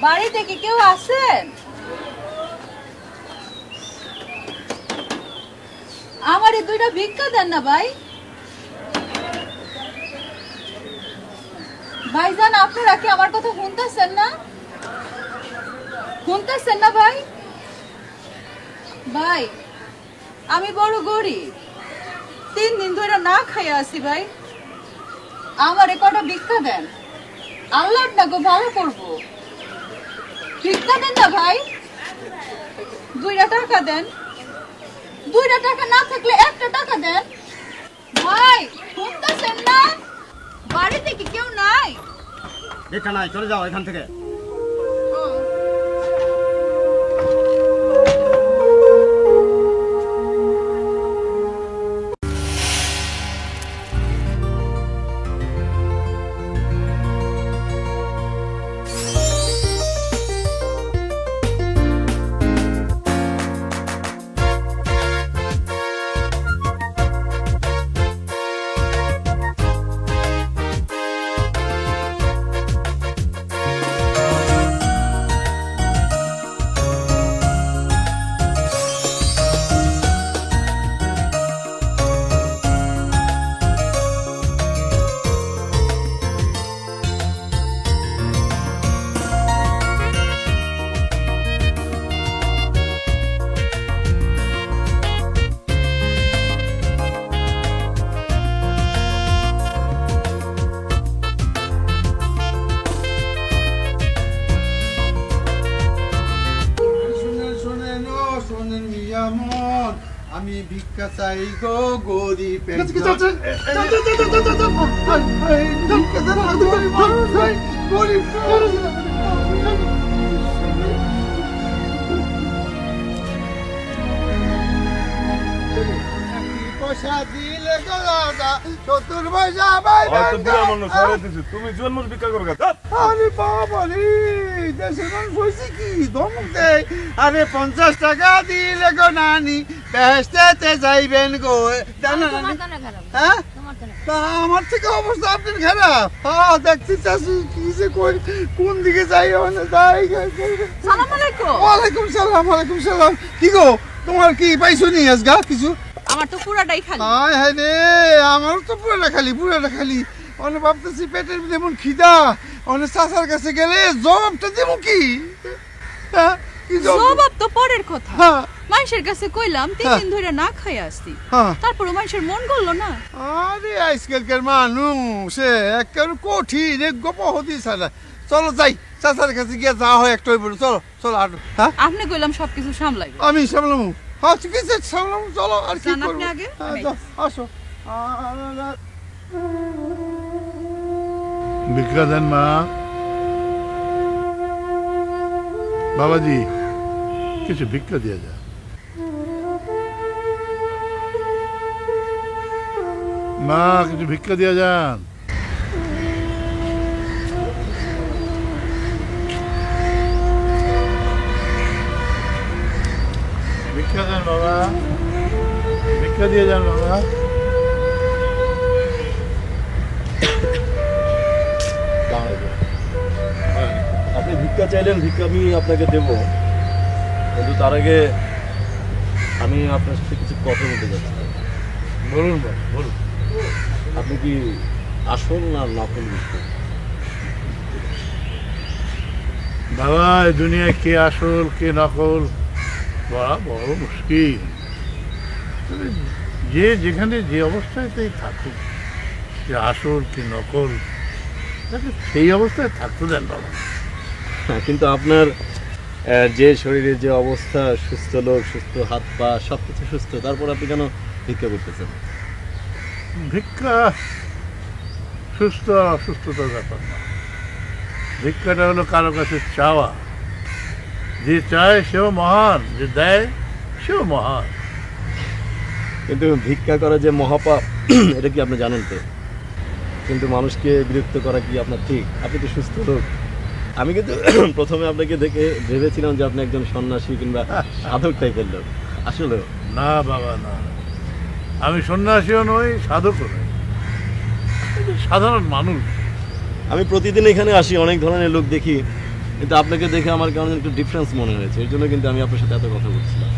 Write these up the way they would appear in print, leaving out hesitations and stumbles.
বাড়িতে কি কেউ আছেন? আমারে দুইটা ভিক্ষা দেন না ভাই। ভাইজান, আপনারা কি আমার কথা শুনতেছেন না? শুনতেছেন না ভাই? ভাই, আমি বড় গরিব, 3 দিন ধরে না খাইয়া আছি ভাই। আমারে কটা ভিক্ষা দেন, আল্লাহ আপনাকে ভালো করবো। ভিক্ষা দেন না ভাই, 2টা টাকা দেন। 2টা টাকা না থাকলে 1টা টাকা দেন ভাই। শুনতেছেন না? বাড়িতে কি কেউ নাই? ভিক্ষা নাই, চলে যাও এখান থেকে। আমি ভিক্ষা চাই গো গরিব পয়সা দিলে সত্তর পয়সা তুমি জন্ম ভিক্ষা করো। আরে বাবা রে, দেশের মানুষ হয়েছে কি ধমক দেয়। আরে 50 টাকা দিলে গো নানি বেহেশতে যাইবেন গো। হ্যাঁ, আমার থেকে অবস্থা আপনার খারাপ। হ্যাঁ, দেখতে চাচ্ছি কি যে কোন দিকে যাই। ওয়ালাইকুম সালাম। ওয়ালাইকুম সালাম। কি গো, তোমার কি পাইছো নি আজগা কিছু? আমার তো পুরাটাই খালি। হায় হায় রে, আমারও তো পুরাটা খালি, পুরাটা খালি। অনেক ভাবতেছি পেটের যেমন খিদা, অনেক চাচার কাছে গেলে জবাবটা দেবো কি? জবাব তো পরের কথা। মানুষের কাছে কইলাম 3 দিন ধরে না খাই আসছি, তারপর মানুষের মন গললো না। আরে আজকালকার মানুষ একেবারে কঠিন, গোপহতি ছাড়া। চলো যাই, চাচার কাছে গিয়ে যা হয় একটা হয়ে পড়ো। চলো চলো আটো। হ্যাঁ, আপনি কইলাম সবকিছু সামলাই। আমি সামলামু। হ্যাঁ ঠিক আছে, সামলামু। চলো আর কি করবো। আসো। ভিক্ষা দেন মা। বাবাজি, কিছু ভিক্ষা দিয়ে যা। মা, কিছু ভিক্ষা দিয়ে যান। ভিক্ষা দেন বাবা, ভিক্ষা দিয়ে যান বাবা। আপনি ভিক্ষা চাইলেন, ভিক্ষা আমি আপনাকে দেব, কিন্তু তার আগে আমি আপনার সাথে কিছু কথা বলতে চাচ্ছি। বলুন বাবা, বলুন। আপনি কি আসল না নকল ভিক্ষা? বাবা, এই দুনিয়ায় কে আসল কে নকল বড় বড় মুশকিল। যে যেখানে যে অবস্থাতেই থাকুক, যে আসল কি নকল, তাকে সেই অবস্থায় থাকতে দেন বাবা। কিন্তু আপনার যে শরীরে যে অবস্থা, সুস্থ লোক, সুস্থ হাত পা সব কিছু সুস্থ, তারপর আপনি কেন ভিক্ষা করতেছেন? ভিক্ষা সুস্থ অসুস্থতার ব্যাপার না। ভিক্ষাটা হলো কারো কাছে চাওয়া। যে চায় সেও মহান, যে দেয় সেও মহান। কিন্তু ভিক্ষা করা যে মহাপাপ, এটা কি আপনি জানেন তো? কিন্তু মানুষকে বিরক্ত করা কি আপনার ঠিক? আপনি তো সুস্থ লোক। আমি কিন্তু প্রথমে আপনাকে দেখে ভেবেছিলাম যে আপনি একজন সন্ন্যাসী কিংবা সাধক টাইপের লোক। আসলে না বাবা, না, আমি সন্ন্যাসীও নই, সাধকও নই, সাধারণ মানুষ। আমি প্রতিদিন এখানে আসি, অনেক ধরনের লোক দেখি, কিন্তু আপনাকে দেখে আমার কেমন একটু ডিফারেন্স মনে হয়েছে, এর জন্য কিন্তু আমি আপনার সাথে এত কথা বলছিলাম।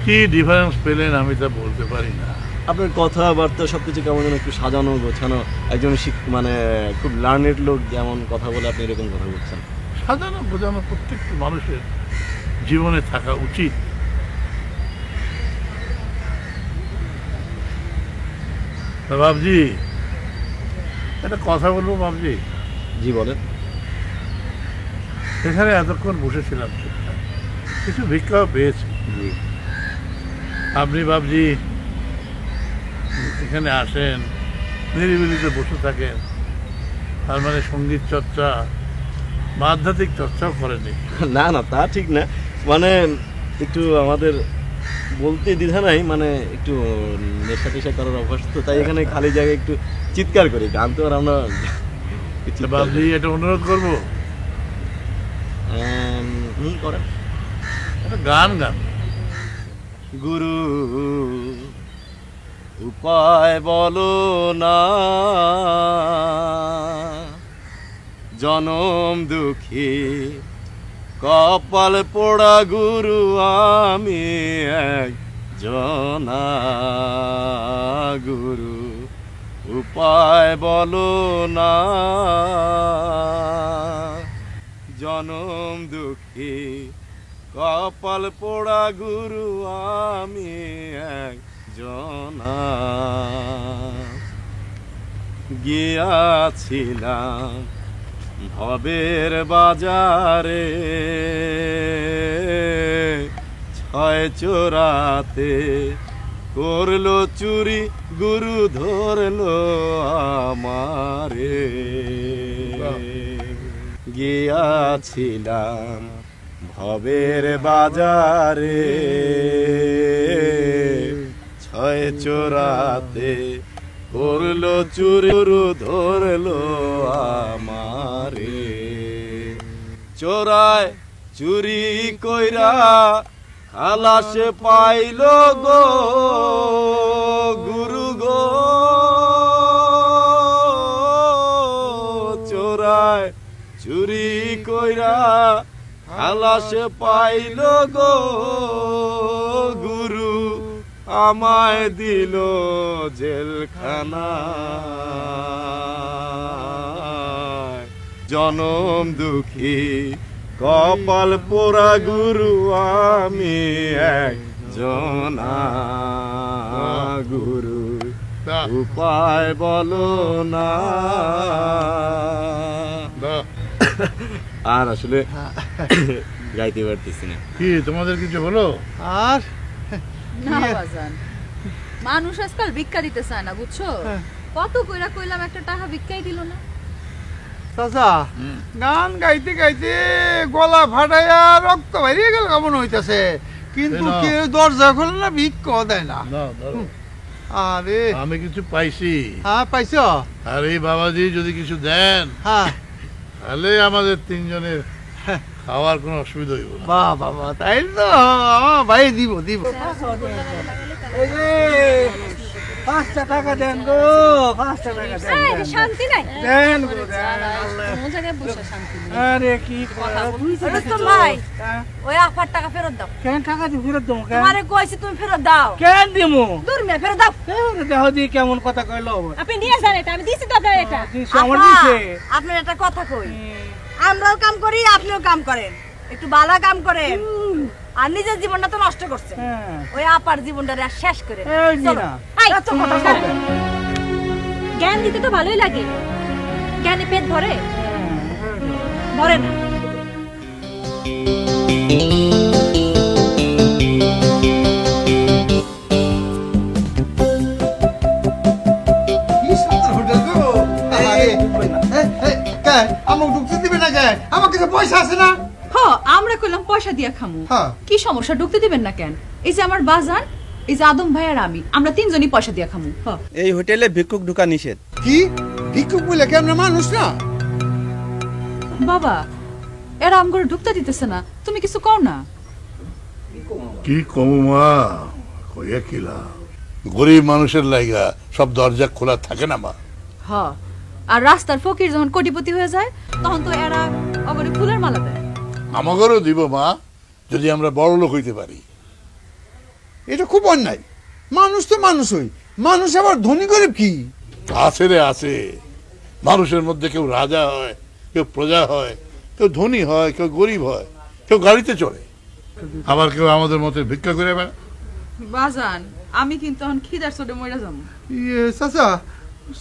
কি ডিফারেন্স পেলেন আমি তা বলতে পারি না। আপনার কথাবার্তা সবকিছু কেমন যেন একটু সাজানো গোছানো, একজন মানে খুব লার্নেড লোক যেমন কথা বলে আপনি এরকম কথা বলছেন। সাজানো বোঝানো প্রত্যেকটা মানুষের জীবনে থাকা উচিত। বাবজি একটা কথা বলবো বাবজি। জি বলেন। এখানে এতক্ষণ বসেছিলাম, কিছু ভিক্ষাও পেয়েছি। জি। আপনি বাবজি এখানে আসেন, নিরিবিলিতে বসে থাকেন, তার মানে সঙ্গীত চর্চা বা আধ্যাত্মিক চর্চাও করেনি। না না, তা ঠিক না, মানে একটু আমাদের বলতে দ্বিধা নাই, মানে একটু নেশা টেশা করার অভ্যাস তো, তাই এখানে খালি জায়গায় একটু চিৎকার করি, গান তো আর আমরা বাবজি এটা অনুরোধ করবো, করেন একটা গান গান। গুরু উপায় বলো না, জনম দুঃখী কপাল পোড়া গুরু আমি একজনা, গুরু উপায় বলো না, জনম দুঃখী কপাল পোড়া গুরু আমি একজনা, গিয়াছিলাম ভবের বাজারে, ছয় চোরাতে করলো চুরি, গুরু ধরলো আমারে, গিয়াছিলাম ভবের বাজারে, ছয় চোরাতে করলো চুরি, গুরু ধরলো আমারে, চোরায় চুরি কইরা খালাস পাইল গো গুরু গো, চোরায় চুরি কইরা খালাস পাইল গো গুরু, আমায় দিল জেলখানা, জনম দুঃখী কপাল পোড়া গুরু আমি একজনা, গুরু উপায় বলো না। আর আসলে গাইতে পারতেছি না। কি তোমাদের কিছু হলো? আর না বাজান, মানুষ আজকাল ভিক্ষা দিতে চায় না, বুঝছো? কত কইরা কইলাম, একটা টাকা ভিক্ষাই দিল না। চাচা গান গাইতে গাইতে গলা ফাটাইয়া রক্ত বেরিয়ে গেল কেমন হইতাছে, কিন্তু কেউ দরজা খোলে না, ভিক্ষা দেয় না। আরে আমি কিছু পাইছি। হ্যাঁ পাইছ? আরে বাবাজি যদি কিছু দেন হ্যাঁ তাহলে আমাদের তিনজনের খাওয়ার কোনো অসুবিধা হইব না। বাহ বাবা, তাই তো ভাই দিব দিব। এই যে 5টা টাকা দেন গো, 5টা টাকা দেন। শান্তি নাই, দেন গো দেন। কোন জায়গায় বসে শান্তি নেই। আরে কি কথা বুঝছিস তো ভাই, ওই 8 টাকা ফেরত দাও। কেন টাকা দি ফেরত দেবো? কেন তোমারে কইছি তুমি ফেরত দাও। কেন দিমু? দূর মে ফেরত দাও। দেখো দি কেমন কথা কইলো। আপনি নিয়ে যান, এটা আমি দিছি তো আপনার এটা। আমার দিছে। আপনার একটা কথা কই, আমরাও কাম করি আপনিও কাম করেন, একটু ভালো কাম করেন, আর নিজের জীবনটা তো নষ্ট করছেন। ওই আপার জীবনটা শেষ করে জ্ঞান দিতে তো ভালোই লাগে, জ্ঞানে পেট ভরে ভরে না। আমাকে পয়সা আছে না? আমরা কইলাম পয়সা দিয়া খামু, কি সমস্যা? ঢুকতে দিবেন না কেন? এই যে আমার বাজান, এই যে আদম ভাই আর আমি, আমরা তিনজনই পয়সা দিয়া খামু। এই হোটেলে ভিক্ষুক ঢুকা নিষেধ। কি ভিক্ষুক বলে কেমন মানুষ না? বাবা, এরা আমগরে ঢুকতে দিতেছে না, তুমি কিছু কও না। কি কমু মা, কইয়া কিলা, গরিব মানুষের লাইগা সব দরজা খোলা থাকে না মা। আর রাস্তার ফকির যখন কোটিপতি হয়ে যায় তখন তো এরা অগরে ফুলের মালা দেয়। আমাদেরও দিব মা, যদি আমরা বড় লোক হইতে পারি। এটা খুব অন্যায়। মানুষ তো মানুষই, মানুষ আবার ধনী গরিব কি? আছে রে আছে, মানুষের মধ্যে কেউ রাজা হয়, কেউ প্রজা হয়, কেউ ধনী হয়, কেউ গরিব হয়, কেউ গাড়িতে চড়ে, আবার কেউ আমাদের মতো ভিক্ষা করে বেড়ায়। বাজান আমি কিন্তু এখন খিদার চোটে মরে যাবো। ইয়ে চাচা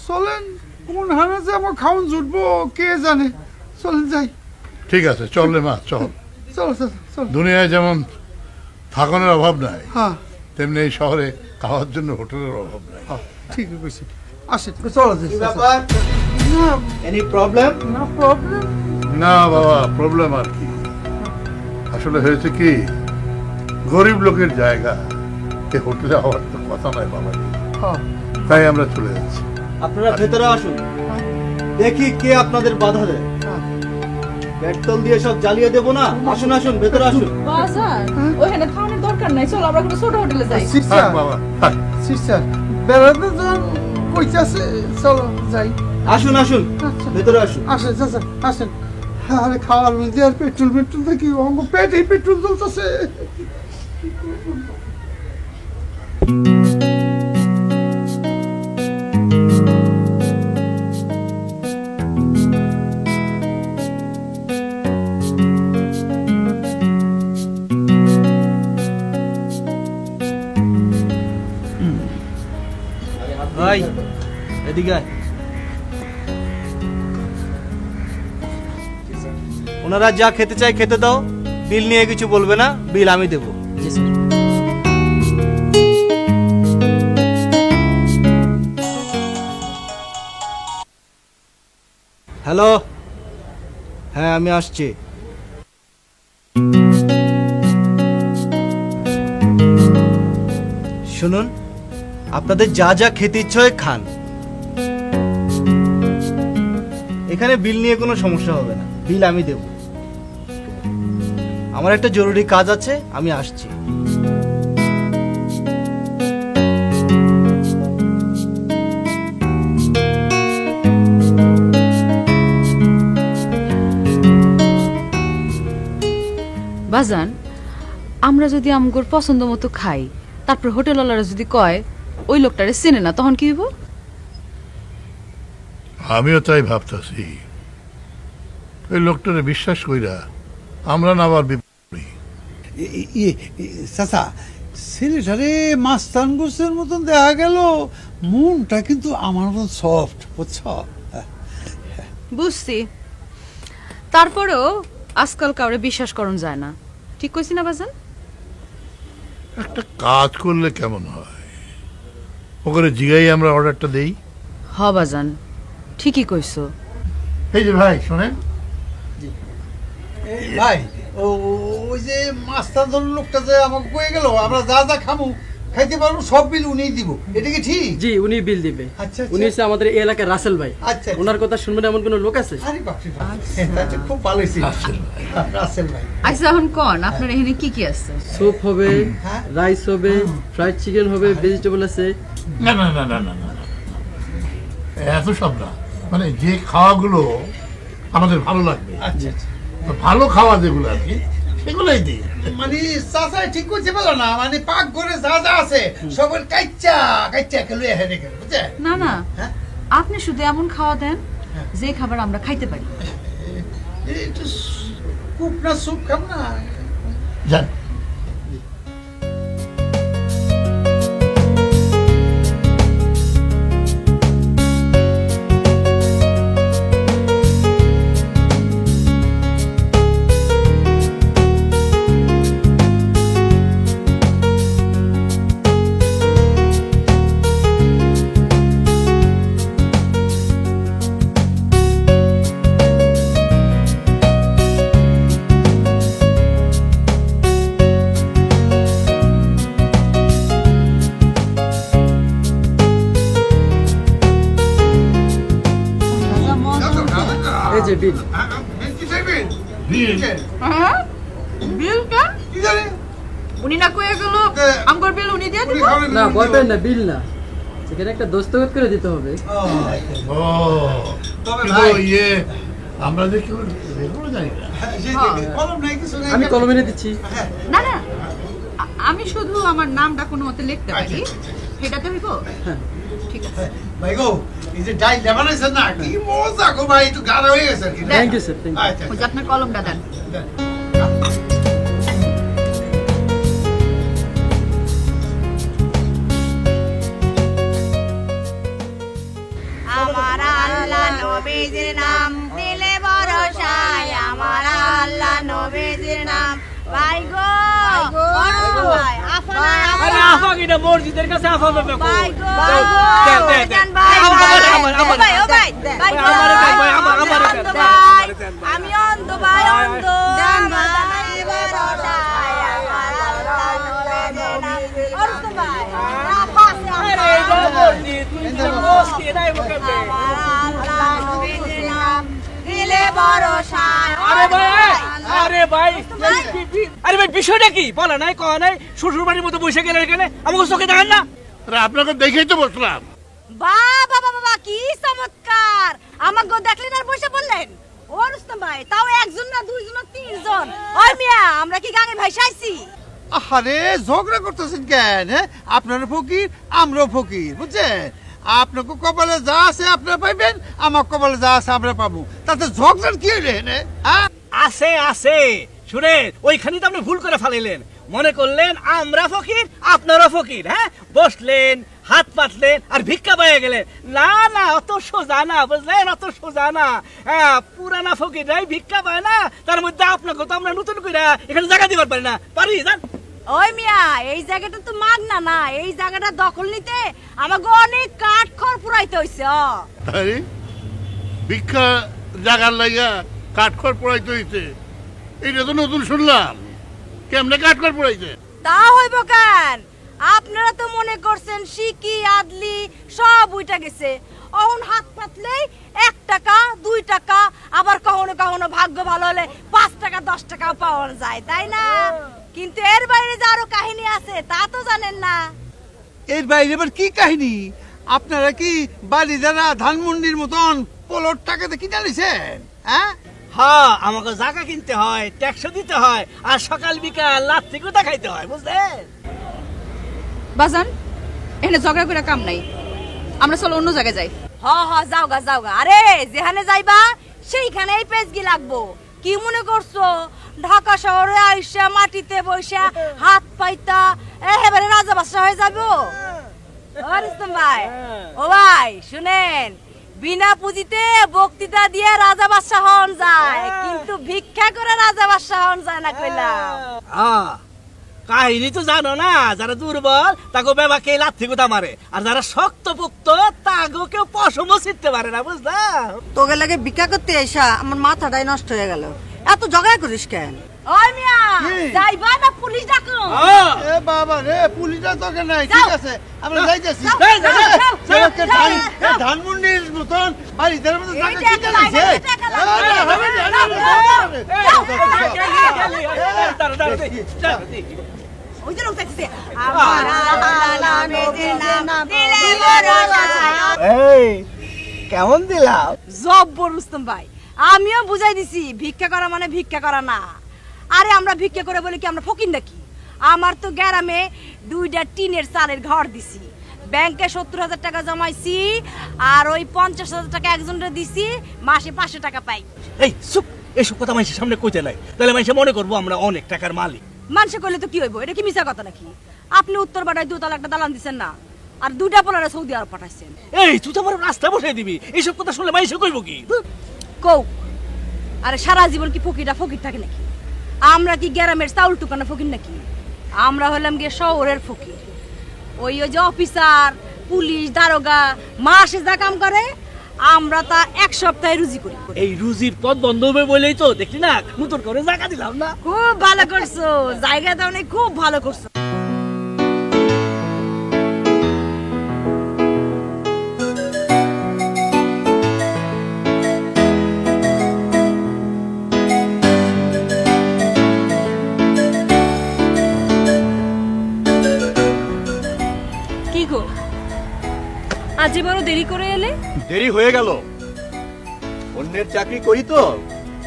চলেন, কোন হারে যে আমার খাওন জুটবো কে জানে। চলেন যাই। ঠিক আছে, চল রে মা, চল। চলো চাচা চল। দুনিয়ায় যেমন থাকানোর অভাব নাই, হ্যাঁ তেমনি এই শহরে খাওয়ার জন্য হোটেলের অভাব নাই। ঠিক আছে, আসেন চলো যাই। ব্যাপার? না এনি প্রবলেম? না প্রবলেম। না বাবা, প্রবলেম আর কি, আসলে হয়েছে কি, গরিব লোকের জায়গা এ হোটেলে হওয়ার তো কথা নয় বাবা, হ্যাঁ তাই আমরা চলে যাচ্ছি। আপনারা ভেতরে আসুন, দেখি কে আপনাদের বাধা দেয়। পেট্রোল দিয়ে সব জ্বালিয়ে দেবো না। আসুন আসুন, ভেতরে আসুন। বাজান ওখানে খাওয়ানোর দরকার নাই, চল আমরা কোনো ছোট হোটেলে যাই। সিস্টার থাক বাবা, থাক। সিস্টার বেড়াতে যখন কইতাছে চলো যাই। আসুন আসুন, আচ্ছা ভেতরে আসুন। আসেন চাচা আসেন। আরে খাওয়ার মধ্যে আর পেট্রোল দেখি অঙ্গ পেটে পেট্রোল জ্বলতেছে। ভাই এদিকে আয়। ওনারা যা খেতে চায় খেতে দাও, বিল নিয়ে কিছু বলবে না, বিল আমি দেবো। হ্যালো, হ্যাঁ আমি আসছি। শুনুন, আপনাদের যা যা খেতে ইচ্ছে হয় খান, এখানে বিল নিয়ে কোনো সমস্যা হবে না, বিল আমি দেব। আমার একটা জরুরি কাজ আছে, আমি আসছি। বাজান আমরা যদি আমগোর পছন্দ মতো খাই, তারপর হোটেলওয়ালারা যদি কয় ওই লোকটারে চেনে না, তখন কি হইব? আমিও তাই ভাবতেছি, ওই লোকটারে বিশ্বাস কইরা আমরা না আবার বিপরীত। চাচা ছেলেটারে মাস্তান গোছের মতন দেখা গেল, মনটা কিন্তু আমার মতন সফট, বুঝছ? বুঝছি, তারপরেও আজকাল কাউরে বিশ্বাস করন যায় না। ঠিক কইছি না বাজান? একটা কাজ করলে কেমন হয়, ওখানে জিগাই আমরা অর্ডারটা দেই। হ বাজান, ঠিকই কইছো। এই যে ভাই শোনেন, ভাই ওই যে মাস্তান ধরুন লোকটা যে আমাকে কয়ে গেল আমরা যা যা খাবো খাইতে পারবো সব বিল উনিই দিব, এটা কি ঠিক? জি, উনি বিল দিবে। আচ্ছা, উনি হচ্ছে আমাদের এই এলাকার রাসেল ভাই। আচ্ছা। ওনার কথা শুনবেন এমন কোন লোক আছে? আরে বাপরে বাপ, এটা খুব ভালো হয়েছে। রাসেল ভাই আচ্ছা এখন কোন আপনার এখানে কি কি আছে? স্যুপ হবে, হ্যাঁ। রাইস হবে, ফ্রাইড চিকেন হবে, ভেজিটেবল আছে। না না না না না না না, এত সব না, মানে যে খাওয়াগুলো আমাদের ভালো লাগবে, আচ্ছা আচ্ছা, তো ভালো খাওয়া যেগুলো আর কি সেগুলোই দিই। মানে চাচা ঠিক করতে পারো না, মানে পাক ঘরে যা যা আছে সবার কাচ্চা কাচ্চা খেলে হেরে গেল, বুঝছে? না না, হ্যাঁ? আপনি শুধু এমন খাওয়া দেন যে খাবার আমরা খাইতে পারি। একটু কুপ না স্যুপ খাব না? জান এই যে বিল। হ্যাঁ বিল কেন? কি জানি উনি না কয়ে গেল আমগর বিল উনি দিয়ে দিব? না, বলবেন না, বিল না। সেখানে একটা দস্তখত করে দিতে হবে। ও তবে কিন্তু ভাই ইয়ে আমরা যে কেউ এগুলো জানি না। কলম নাই কিছু নাই আমি কলম এনে দিচ্ছি। না না আমি শুধু আমার নামটা কোনো মতে লিখতে পারি সেটাতে হইব। ঠিক আছে ভাই গো এই যে ডাই লেবানাইছেন না কি মজা গো ভাই একটু গাঢ় হয়ে গেছে আর কি না? Thank you sir, thank you. আচ্ছা ওই যে আপনার কলমটা দেন। আমার আল্লাহ নবীজির নাম দিলে ভরসায়, আমার আল্লাহ নবীজির নাম। ভাই গো ভাই আরে আফা কিনা মসজিদের কাছে আফা বাবা কো ভাই গো দেন দেন দেন আমার ভাই ও ভাই ভাই গো আমারে দেন ভাই আমারে দেন ভাই আমি অন্ধ ভাই অন্ধ আমার ভরসায়, আমার আল্লাহ নবীজির নাম। অন্ধ ভাই পাশে আরে এই যে মসজিদ তুই তো মসজিদ নাই বকে আমার আল্লাহ নবীজির নাম দিলে ভরসায়। আরে ভাই আরে ভাই আরে ভাই বিষয়টা কি বলা নাই কয় নাই শ্বশুর বাড়ির মতো বসে গেলেন এখানে আমাকে চোখে দেখেন না। আরে আপনাকে দেখেই তো বসলাম। বাবা বাবা কি চমৎকার! আমাকে দেখলেন আর বসে বললেন ও রুস্তম ভাই, তাও একজন না দুইজন না তিনজন। ওই মিয়া আমরা কি গাঙে ভাই চাইছি? আরে ঝগড়া করতেছেন কেন? হ্যাঁ আপনার ফকির আমরাও ফকির বুঝছেন? আপনাকে কপালে যা আছে আপনারা পাইবেন, আমার কপালে যা আছে আমরা পাবো, তাতে ঝগড়ার কি হইলে হ্যাঁ? আছে আছে শুনে ওইখানে তো আপনি ভুল করে ফেলাইলেন, মনে করলেন আমরা ফকির আপনারা ফকির। হ্যাঁ বসলেন হাত পাতলেন আর ভিক্ষা পাইয়া গেলেন। না না অত সোজা না বুঝলেন, অত সোজা না। হ্যাঁ পুরানা ফকিররাই ভিক্ষা পায় না, তার মধ্যে আপনাকে তো আমরা নতুন করে এখানে জায়গা দিবার পারি না, পারি জান? ওই মিয়া এই জায়গাটা তো মাগনা না, এই জায়গাটা দখল নিতে আমাকে অনেক কাঠ খড় পুরাইতে হইছে। আরে ভিক্ষা জাগার লাগা কাঠখড় পোড়াইতে হইছে, এইটা তো নতুন শুনলাম। কেমনে কাঠখড় পোড়াইছে? তা হইব কেন? আপনারা তো মনে করছেন শিকি আদলি সব উইটা গেছে, অহন হাত পাতলেই 1 টাকা 2 টাকা, আবার কখনো কখনো ভাগ্য ভালো হলে 5 টাকা 10 টাকাও পাওয়া যায়, তাই না? কিন্তু এর বাইরে যে আরো কাহিনী আছে তা তো জানেন না। এর বাইরে আবার কি কাহিনী? আপনারা কি বাড়ি যারা ধানমন্ডির মতন পোলোর টাকাতে কিনে নিছেন? হ্যাঁ হ্যাঁ আমাকে জায়গা কিনতে হয়, ট্যাক্স দিতে হয়, আর সকাল বিকাল লাত্তি কোথা খাইতে হয় বুঝলেন? বাজান এখানে ঝগড়া করে কাম নাই, আমরা চলো অন্য জায়গায় যাই। হ হ যাওগা যাওগা, আরে যেখানে যাইবা সেইখানেই পেজগি লাগবো। কি মনে করছো ঢাকা শহরে আইসা মাটিতে বইসা হাত পাইতা এবারে রাজা বাদশা হয়ে যাবো? ও রুস্তম ভাই, ও ভাই শুনেন, বিনা পুঁজিতে বক্তৃতা দিয়ে রাজা বাদশা হন যায়, কিন্তু ভিক্ষা করে রাজা বাদশা হন যায় না কইলাম। কাহিনী তো জানো না, যারা দুর্বল তাকে বেবাকে লাথি কোথা মারে, আর যারা শক্ত পোক্ত তাকে কেউ পশমও ছিটতে পারে না বুঝলা? তোকে লাগে ভিক্ষা করতে এসা আমার মাথাটাই নষ্ট হয়ে গেল। এত ঝগড়া করিস কেন? ওই মিয়া যাইবা না পুলিশ ডাকো? এ বাবা রে, পুলিশটা তোকে নাই, যাও। ঠিক আছে আমরা যাইতেছি। যাও, যাও, যাও, যাও। ধানমন্ডির মতন বাড়ি যারা মতন এই টাকা টাকা কিনে লাগবে, নিছে। এই টাকা লাগবে। আরে, হবে না, যাও, আরে, যাও, ওই যে লোক দেখছে আমার আল্লাহ নবীজির নাম দিলে ভরসা। এই কেমন দিলাম? জব্বর রুস্তম ভাই, আমিও বুঝাই দিছি ভিক্ষা করা মানে ভিক্ষা করা না। আরে আমরা ভিক্ষা করে বলে কি আমরা ফকির নাকি? আমার তো গ্রামে 2টা টিনের চালের ঘর দিছি, ব্যাংকে 70,000 টাকা জমাইছি, আর ওই 50,000 টাকা একজনকে দিছি, মাসে 500 টাকা পাই। এই চুপ, এসব কথা মানুষের সামনে কইতে নাই, তাহলে মানুষ মনে করবো আমরা অনেক টাকার মালিক। মানুষে কইলে তো কি হইব? এটা কি মিছা কথা নাকি? আপনি উত্তর বাটায় 2 তলা একটা দালান দিচ্ছেন না, আর 2টা পোলারে সৌদি আরব পাঠাইছেন। এই তুই তো আমার রাস্তা বসাই দিবি, এইসব কথা শুনলে মানুষ কইব কি? কৌ আরে সারা জীবন কি ফকিরটা ফকির থাকে নাকি? আমরা কি গ্রামের চাউল টুকানো ফকির নাকি? আমরা হলাম গিয়ে শহরের ফকির। ওই যে অফিসার পুলিশ দারোগা মাসে যা কাম করে, আমরা তা 1 সপ্তাহে রুজি করি। এই রুজির পথ বন্ধ হবে বলেই তো দেখলি না নতুন করে জায়গা দিলাম না। খুব ভালো করছো, জায়গা দাও নাই, খুব ভালো করছো। দেরি হয়ে গেল, অন্যের চাকরি করি তো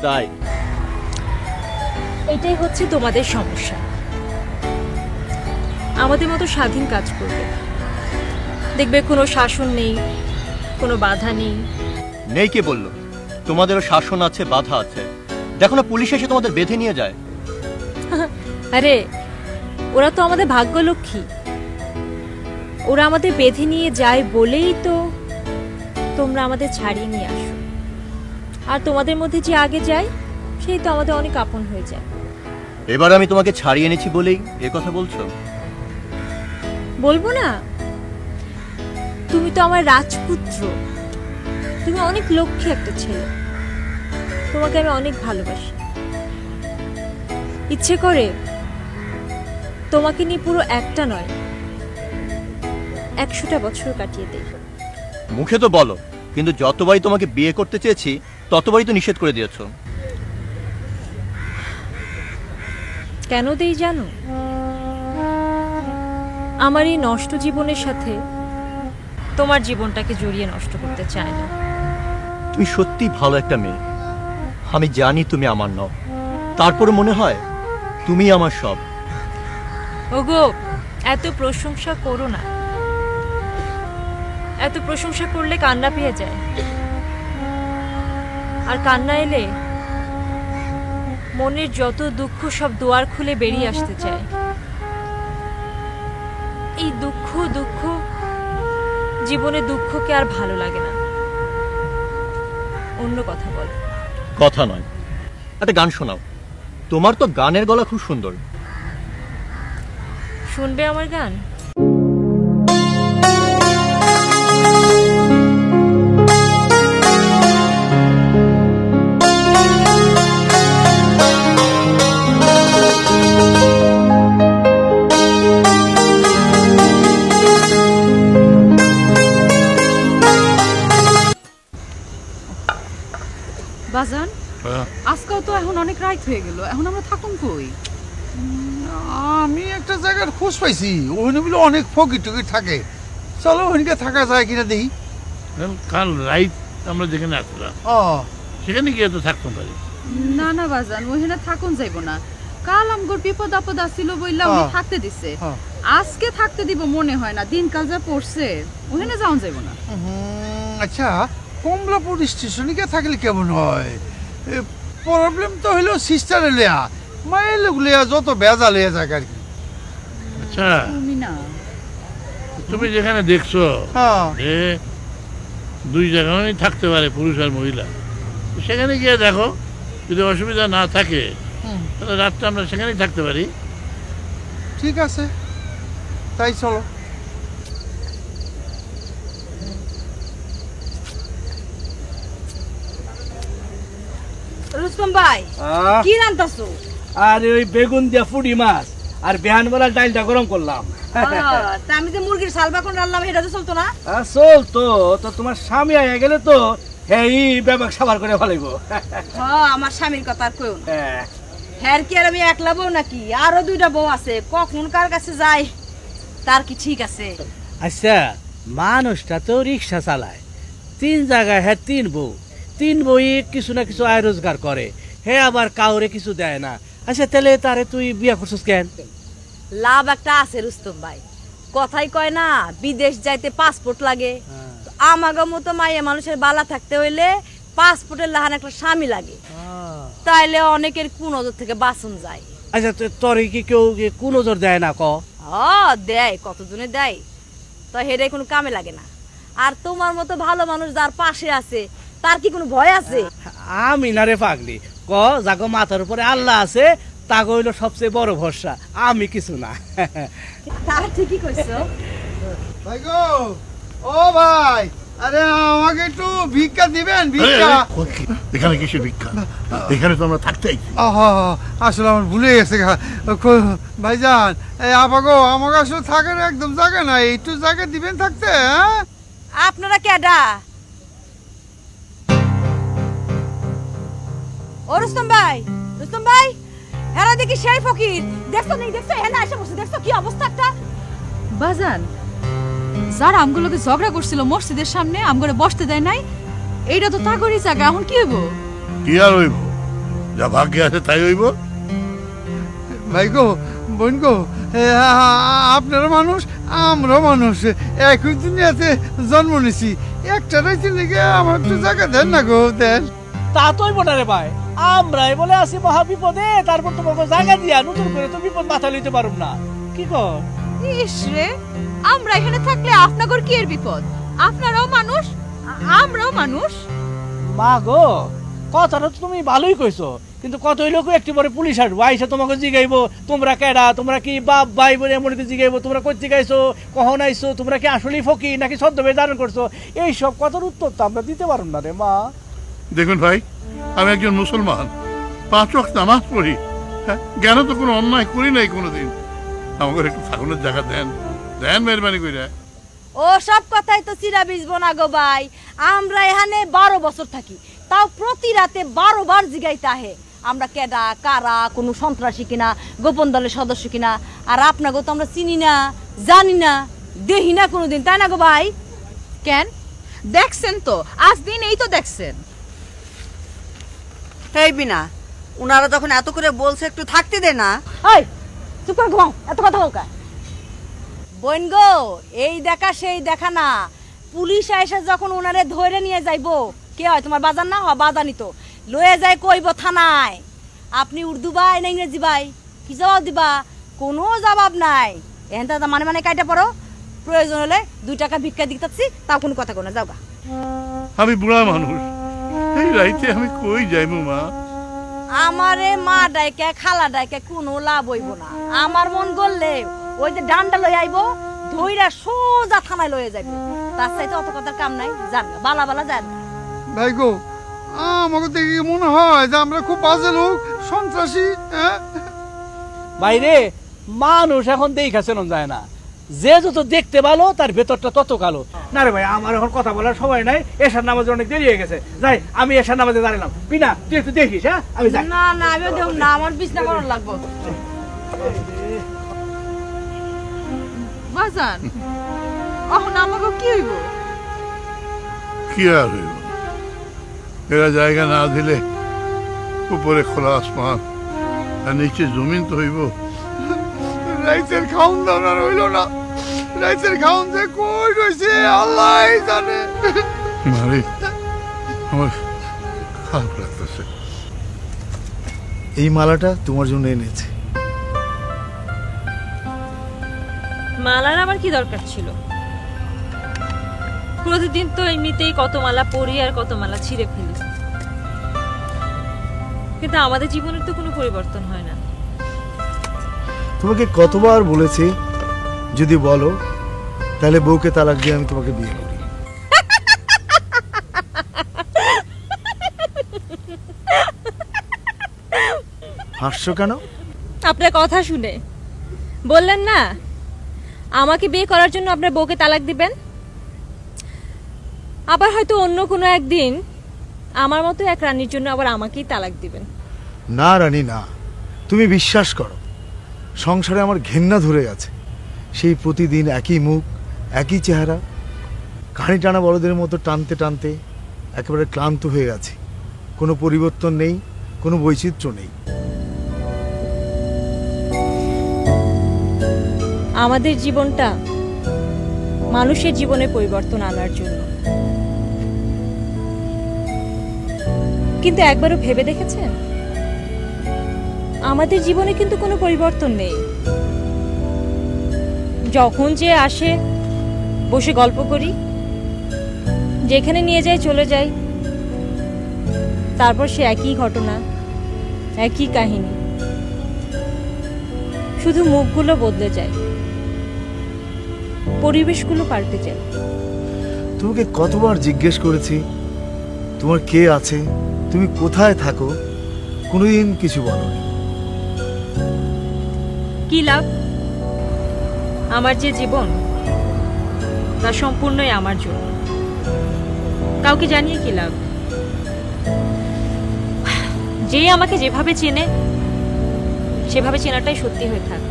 তাই। এটাই হচ্ছে তোমাদের সমস্যা। আমাদের মতো স্বাধীন কাজ করবে, দেখবে কোনো শাসন নেই, কোনো বাধা নেই। নেই কে বললো? তোমাদেরও শাসন আছে, বাধা আছে। দেখো না পুলিশ এসে তোমাদের বেঁধে নিয়ে যায়। আরে ওরা তো আমাদের ভাগ্যলক্ষ্মী, ওরা আমাদের বেঁধে নিয়ে যায় বলেই তো তোমরা আমাদের ছাড়িয়ে নিয়ে আসো। আর তোমাদের মধ্যে যে আগে যায় সেই তো আমাদের অনেক আপন হয়ে যায়। এবার আমি তোমাকে ছাড়িয়ে এনেছি বলেই এ কথা বলছো? বলবো না? তুমি তো আমার রাজপুত্র, তুমি অনেক লক্ষ্মী একটা ছেলে, তোমাকে আমি অনেক ভালোবাসি। ইচ্ছে করে তোমাকে নিয়ে পুরো একটা নয় 100টা বছর কাটিয়ে দেই। মুখে তো বলো, কিন্তু যতবারই তোমাকে বিয়ে করতে চেয়েছি ততবারই তো নিষেধ করে দিয়েছো। কেন দেই জানো? আমার এই নষ্ট জীবনের সাথে তোমার জীবনটাকে জড়িয়ে নষ্ট করতে চাই না। তুমি সত্যি ভালো একটা মেয়ে, আমি জানি তুমি আমার নও, তারপরে মনে হয় তুমি আমার সব। ওগো, এত প্রশংসা করো না, এত প্রশংসা করলে কান্না পেয়ে যায়, আর কান্না এলে মনের যত দুঃখ সব দুয়ার খুলে বেরিয়ে আসতে চায়। এই দুঃখ দুঃখ জীবনে দুঃখকে আর ভালো লাগে না। অন্য কথা বল। কথা নয়, একটা গান শোনাও। তোমার তো গানের গলা খুব সুন্দর। শুনবে আমার গান? বাজান, আজকাল তো এখন অনেক রাত হয়ে গেল, এখন আমরা থাকুন কই? আমি একটা জায়গার খোঁজ পাইছি, ওখানে বলে অনেক ফকির টকির থাকে। চলো ওখানে থাকা যায় কিনা দেখি। কাল রাইট আমরা যেখানে আসলাম সেখানে গিয়ে তো থাকতে পারি। না না বাজান, ওখানে থাকুন যাইব না। কাল আমগর বিপদ আপদ আসিল বইলা উনি থাকতে দিছে, আজকে থাকতে দিব মনে হয় না। দিনকাল যা পড়ছে, ওখানে যাওয়া যাইব না। আচ্ছা, কমলাপুর স্টেশনে গিয়ে থাকলে কেমন হয়? প্রবলেম তো হইলো সিস্টারে লেয়া, মায়ের লোক লেয়া যত বেজা লেয়া যায় আর কি। আচ্ছা, তুমি না, তুমি যেখানে দেখছো যে দুই জায়গায় থাকতে পারে পুরুষ আর মহিলা, সেখানে গিয়ে দেখো, যদি অসুবিধা না থাকে তাহলে রাতটা আমরা সেখানেই থাকতে পারি। ঠিক আছে, তাই চলো। রুস্তম ভাই, কি রান্তাছো? আরে ওই বেগুন দিয়া ফুডি মাছ আর বেহান বলার ডালটা গরম করলাম। তা আমি যে মুরগির সালবা কোন রান্নাম এটা তো চলতো না? চলতো তো, তোমার স্বামী আয়া গেলে তো এই ব্যাপক সাবার করে ফেলাইবো। হ্যাঁ, আমার স্বামীর কথা আর কইও না। হ্যাঁ, কি আর আমি একলা বউ নাকি? আরো দুইটা বউ আছে, কখন কার কাছে যায় তার কি ঠিক আছে? আচ্ছা, মানুষটা তো রিক্সা চালায়, 3 জায়গায় হ্যাঁ 3 বউ, 3 বই কিছু না কিছু আয় রোজগার করে, হে আবার কাউরে কিছু দেয় না। আচ্ছা, তাহলে তারে তুই বিয়া করছিস কেন? লাভ একটা আছে রুস্তম ভাই, কথাই কয় না বিদেশ যাইতে পাসপোর্ট লাগে। আমাগো মতো মাইয়া মানুষের বালা থাকতে হইলে পাসপোর্টের লাহান একটা স্বামী লাগে, তাইলে অনেকের কুনজর থেকে বাঁচন যায়। আচ্ছা, তোর কি কেউ কুনজর দেয় না? দেয়, কতজনে দেয়, তো হেরে কোনো কামে লাগে না। আর তোমার মতো ভালো মানুষ যার পাশে আছে তার কি কোনো ভয় আছে? আমি না রে পাগলি, যাগো মাথার উপরে আল্লাহ আছে, তা হইলো সবচেয়ে বড় ভরসা, আমি কিছু না। তার ঠিকই কইছো। ভাই গো, ও ভাই, আরে আমাকে একটু ভিক্ষা দিবেন? ভিক্ষা? এখানে কিসের ভিক্ষা? এখানে তো আমরা থাকতে আইছি। আসলে আমার ভুলে গেছে ভাইজান। এই আপাগো, আমাকে আসলে থাকার একদম জায়গা নাই, একটু জায়গা দিবেন থাকতে? হ্যাঁ, আপনারা কেডা? ও রুস্তম ভাই, রুস্তম ভাই, হেরা দেখি সেই ফকির। দেখছো নেই? দেখছো? হ্যাঁ, এসে বসে, দেখছো কি অবস্থা একটা? বাজান যারা আমগুলোকে ঝগড়া করছিল মসজিদের সামনে আমগুলো বসতে দেয় নাই, এইটা তো তাগরি জায়গা, এখন কি হইব? কি আর হইব, যা ভাগ্যে আছে তাই হইব। ভাই গো, বোন গো, আপনারা মানুষ, আমরা মানুষ, একই দুনিয়াতে জন্ম নিছি, একটা রাইতে লেগে আমার একটু জায়গা দেন না গো, দেন। তা তোই বোনারে ভাই, আমরাই বলে আছি মহা বিপদে, তারপর তোমাকে জায়গা দিয়া নতুন করে তো বিপদ মাথা লইতে পারুম না, কি কর? ইস রে, আমরা এখানে থাকলে আপনাদের কি এর বিপদ? আপনারাও মানুষ, আমরাও মানুষ। মা গো, কথাটা তুমি ভালোই কইছো, কিন্তু কতই লোক একটু পরে পুলিশ আসবো, আইসা তোমাকে জিগাইবো তোমরা কেডা, তোমরা কি বাপ ভাই বলে এমন জিগাইবো, তোমরা কই জিগাইছো, কখন আইছো, তোমরা কি আসলেই ফকির নাকি ছদ্মবেশ ধারণ করছো, এই সব কথার উত্তর তো আমরা দিতে পারব না রে মা। দেখুন ভাই, আমি একজন মুসলমান, 5 ওয়াক্ত নামাজ পড়ি, হ্যাঁ, জ্ঞান তো কোনো অন্যায় করি নাই কোনোদিন, আমাকে একটু থাকুনের জায়গা দেন, দেন মেহরবানি কইরা। ও সব কথাই তো চিরা বিজবো না গো ভাই, আমরা এখানে 12 বছর থাকি, তাও প্রতি রাতে 12 বার জিগাইতে আহে আমরা কেডা, কারা, কোনো সন্ত্রাসী কিনা, গোপন দলের সদস্য কিনা, আর আপনাকে তো আমরা চিনি না, জানি না, দেখি না কোনোদিন, তাই না গো ভাই? কেন দেখছেন তো, আজ দিন এই তো দেখছেন। এই বিনা, ওনারা যখন এত করে বলছে একটু থাকতে দে না। এই চুপ করে ঘুমাও, এত কথা বলকা। বোন গো, এই দেখা সেই দেখা না, পুলিশ এসে যখন ওনারে ধরে নিয়ে যাইবো, কে হয় তোমার বাজার না হয় বাজানি তো, লয়ে যায় কইব থানায়, আপনি উর্দু ভাই না ইংরেজি ভাই, কি জবাব দিবা? কোনো জবাব নাই। এখন তো মানে মানে কাইটা পড়ো, প্রয়োজন হলে 2 টাকা ভিক্ষা দিতেছি, তাও কোনো কথা কোনো যাওগা। আমি বুড়া মানুষ, এই রাইতে আমি কই যাইবো মা? আমারে মা ডাইকে খালা ডাইকে কোনো লাভ হইব না, আমার মন করলে ওই যে ডান্ডা লই আইবো, ধইরা সোজা থানায় লয়ে যাইব, তার চাইতে অত কথার কাম নাই, যান বালা বালা যান। ভাই গো, আমাকে দেখে মনে হয় যে আমরা খুব বাজে লোক, সন্ত্রাসী। বাইরে মানুষ এখন দেখা চেনন যায় না, যে যত দেখতে ভালো তার ভেতরটা তত কালো। না রে ভাই, আমার এখন কথা বলার সময় নাই, এশার নামাজে অনেক দেরি হয়ে গেছে, যাই আমি এশার নামাজে দাঁড়ালাম। বিনা তুই একটু দেখিস, হ্যাঁ আমি যাই। না না, আমিও দেব না, আমার বিছনা করার লাগবো। বাজান, এখন আমাকে কি হইব? কি আর হইব, এরা জায়গা না দিলে উপরে খোলা আসমান আর নিচে জমিন তো হইব। রাইতের খাউন দাও না, রইল না, রাইতের খাউন যে কই রয়েছে আল্লাহ জানে। মারি, আমার খারাপ লাগতেছে। এই মালাটা তোমার জন্য এনেছি। মালার আমার কি দরকার ছিল? প্রতিদিন তো এমনিতেই কত মালা পরি আর কত মালা ছিঁড়ে ফেলি, কিন্তু আমাদের জীবনের তো কোনো পরিবর্তন হয় না। তোমাকে কতবার বলেছি, যদি বলো তাহলে বউকে তালাক দিয়ে আমি তোমাকে বিয়ে করি। হাসছো কেন? আপনার কথা শুনে বললেন না আমাকে বিয়ে করার জন্য আপনার বউকে তালাক দিবেন, আবার হয়তো অন্য কোনো একদিন আমার মতো এক রানীর জন্য আবার আমাকেই তালাক দিবেন। না রানী না, তুমি বিশ্বাস করো, সংসারে আমার ঘেন্না ধরে গেছে। সেই প্রতিদিন একই মুখ, একই চেহারা, কাঁড়ি টানা বড়দের মতো টানতে টানতে একেবারে ক্লান্ত হয়ে গেছে। কোনো পরিবর্তন নেই, কোনো বৈচিত্র্য নেই। আমাদের জীবনটা মানুষের জীবনে পরিবর্তন আনার জন্য, কিন্তু একবারও ভেবে দেখেছেন আমাদের জীবনে কিন্তু কোনো পরিবর্তন নেই। যখন যে আসে বসে গল্প করি, যেখানে নিয়ে যায় চলে যাই, তারপর সে একই ঘটনা, একই কাহিনী, শুধু মুখগুলো বদলে যায়, পরিবেশগুলো পাল্টে যায়। তোমাকে কতবার জিজ্ঞেস করেছি তোমার কে আছে, তুমি কোথায় থাকো, কোনোদিন কিছু বলোনি। কি লাভ? আমার যে জীবন তা সম্পূর্ণই আমার জন্য, কাউকে জানিয়ে কি লাভ? যে আমাকে যেভাবে চেনে সেভাবে চেনাটাই সত্যি হয়ে থাক।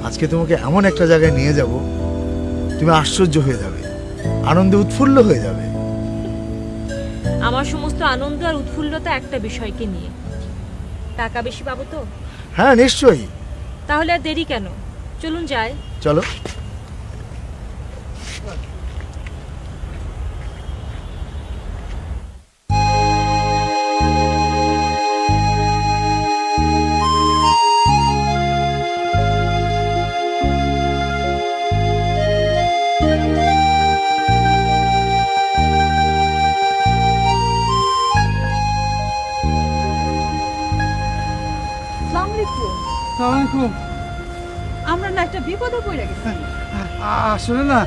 আজকে তোমাকে এমন একটা জায়গায় নিয়ে যাব তুমি আশ্চর্য হয়ে যাবে, আনন্দে উৎফুল্ল হয়ে যাবে। আমার সমস্ত আনন্দ আর উৎফুল্লতা একটা বিষয়কে নিয়ে। টাকা বেশি পাবো তো? হ্যাঁ নিশ্চয়ই। তাহলে আর দেরি কেন, চলুন যাই। চলো। আমরা না একটা বিপদে পড়ে গেছি। আসলে না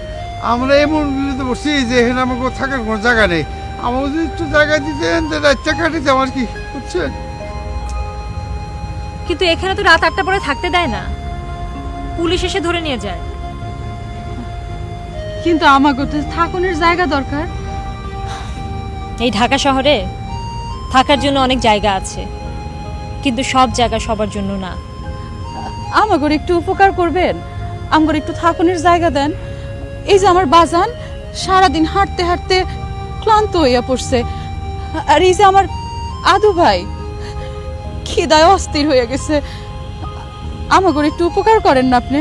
আমরা এমন বিপদে পড়ছি যে এখানে আমাকে থাকার কোনো জায়গা নেই। আমাকে যদি একটু জায়গা দিতেন রাতটা কাটিতে আমার কি বুঝছেন। কিন্তু এখানে তো রাত 8টা পরে থাকতে দেয় না, পুলিশ এসে ধরে নিয়ে যায়। কিন্তু আমাকে তো থাকুনের জায়গা দরকার। এই ঢাকা শহরে থাকার জন্য অনেক জায়গা আছে, কিন্তু সব জায়গা সবার জন্য না। আমাকে একটু উপকার করবেন, আমাকে একটু থাকুনের জায়গা দেন। এই যে আমার বাজান সারাদিন হাঁটতে হাঁটতে ক্লান্ত হইয়া পড়ছে, আর এই যে আমার আদু ভাই খিদায় অস্থির হয়ে গেছে। আমাকে একটু উপকার করেন না আপনি।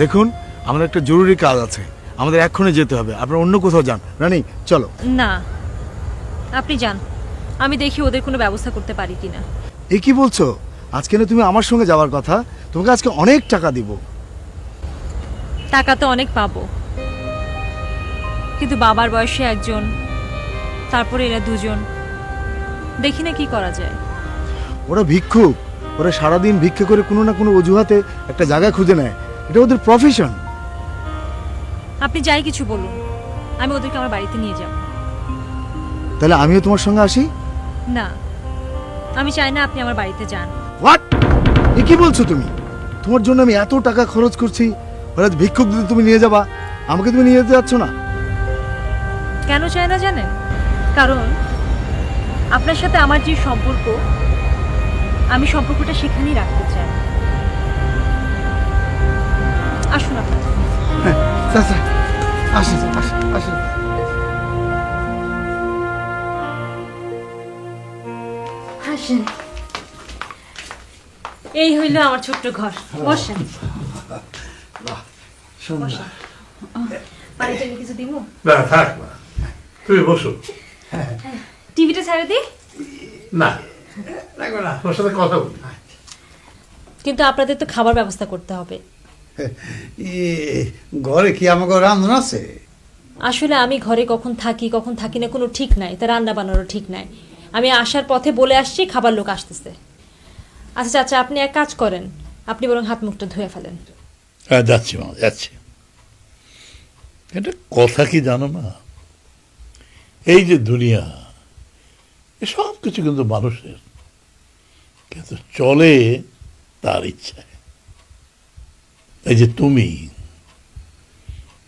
দেখুন আমাদের একটা জরুরি কাজ আছে, আমাদের এক্ষুনি যেতে হবে। আপনারা অন্য কোথাও যান। রানী চলো। না, আপনি যান, আমি দেখি ওদের কোনো ব্যবস্থা করতে পারি কিনা। এ কি বলছো? আজকে না তুমি আমার সঙ্গে যাওয়ার কথা, তোমাকে আজকে অনেক টাকা দিব। টাকা তো অনেক পাবো, কিন্তু বাবার বয়সে একজন, তারপরে এরা দুজন, দেখি না কি করা যায়। ওরা ভিক্ষুক, ওরা সারাদিন ভিক্ষা করে কোনো না কোনো অজুহাতে একটা জায়গা খুঁজে নেয়, এটা ওদের প্রফেশন। আপনি যাই কিছু বলুন, আমি ওদেরকে আমার বাড়িতে নিয়ে যাব। তাহলে আমিও তোমার সঙ্গে আসি? না, আমি চাই না আপনি আমার বাড়িতে যান। হোয়াট? এ কি বলছো তুমি? তোমার জন্য আমি এত টাকা খরচ করছি, ওরা ভিক্ষুক দিতে তুমি নিয়ে যাবা, আমাকে তুমি নিয়ে যেতে যাচ্ছ না? কেন চাই না জানেন? কারণ আপনার সাথে আমার যে সম্পর্ক, আমি সম্পর্কটা সেখানেই রাখতে চাই। আসুন আপনার। চাচা আসেন আসেন আসেন। আসেন, এই হইল আমার ছোট্ট ঘর। বসেন। বসেন। বাড়িতে কিছু দিব? না থাক না, তুমি বসো। টিভিটা ছেড়ে দি। না না, তোর সাথে কথা বলি। কিন্তু আপনাদের তো খাবার ব্যবস্থা করতে হবে। ঘরে কি আমাকে রান্ধন আছে? আসলে আমি ঘরে কখন থাকি না কোনো ঠিক নাই, তা রান্না বান্নারও ঠিক নাই। আমি আসার পথে বলে আসছি খাবার লোক আসতেছে। আচ্ছা চাচা, আপনি এক কাজ করেন, আপনি বরং হাত মুখটা ধুয়ে ফেলেন। হ্যাঁ যাচ্ছি মা, যাচ্ছি। এটা কথা কি জানো না, এই যে দুনিয়া, সব কিছু কিন্তু মানুষের, কিন্তু চলে তার ইচ্ছায়। এই যে তুমি,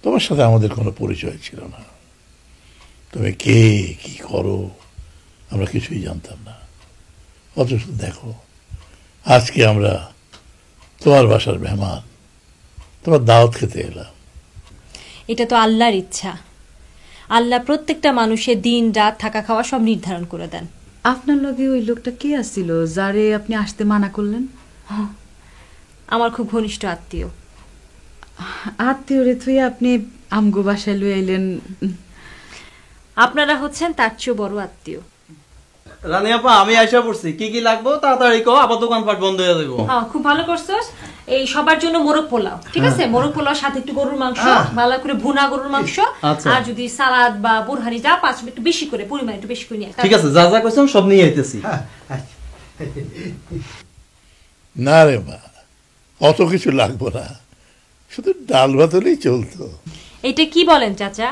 তোমার সাথে আমাদের কোনো পরিচয় ছিল না, তুমি কে কি করো আমরা কিছুই জানতাম না। অথচ দেখো আজকে আমরা তোমার বাসার মেহমান, তোমার দাওয়াত খেতে এলাম। এটা তো আল্লাহর ইচ্ছা। আল্লাহ প্রত্যেকটা মানুষের দিন রাত থাকা খাওয়া সব নির্ধারণ করে দেন। আপনার লগে ওই লোকটা কে আসছিল যারে আপনি আসতে মানা করলেন? আমার খুব ঘনিষ্ঠ আত্মীয়। আত্মীয় রে তুই আপনি আমগো বাসায় লই আইলেন? আপনারা হচ্ছেন তার চেয়েও বড় আত্মীয়। রানী আপা আমি আইসা পড়ছি, কি কি লাগবো তাড়াতাড়ি কও, আবার দোকানপাট বন্ধ হয়ে যাবো। হ্যাঁ খুব ভালো করছস। এই সবার জন্য মোরগ পোলাও, ঠিক আছে? মোরগ পোলাও সাথে একটু গরুর মাংস, ভালো করে ভুনা গরুর মাংস, আর যদি সালাদ বা বুরহানি যা পাঁচ একটু বেশি করে, পরিমাণ একটু বেশি করে নিয়ে। ঠিক আছে, যা যা কইছেন সব নিয়ে আইতেছি। না রে মা, অত কিছু লাগবো না, শুধু ডাল ভাত হলেই চলতো। এটা কি বলেন চাচা?